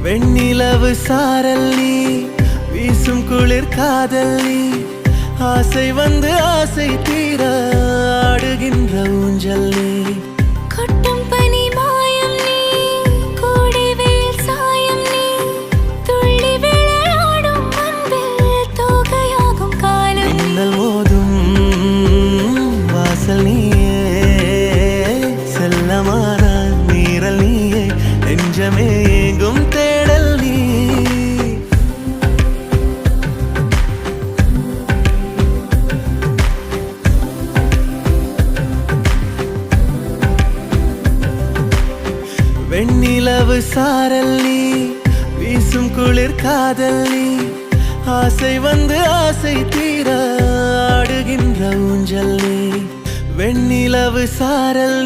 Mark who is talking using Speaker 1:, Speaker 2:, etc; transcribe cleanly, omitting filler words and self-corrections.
Speaker 1: வெண்ணிலவு சாரல் நீ, வீசும் குளிர் காதல் நீ, ஆசை வந்து ஆசை தீர ஆடுகின்ற ஊஞ்சல் நீ.
Speaker 2: கொட்டும் பனி மாயம் நீ, கோடை வெயில் சாயம் நீ, துள்ளி விளையாடும் அன்பில் தோகையாகும் காலம்.
Speaker 1: மின்னல் மோதும் வாசல் நீயே, செல்லமான நீரல் நீயே, நெஞ்சமே எங்கும் தேடல் நீ. வெண்ணிலவு சாரல் நீ, வீசும் குளிர் காதல் நீ, ஆசை வந்து ஆசை தீர ஆடுகின்ற ஊஞ்சல் நீ. வெண்ணிலவு சாரல்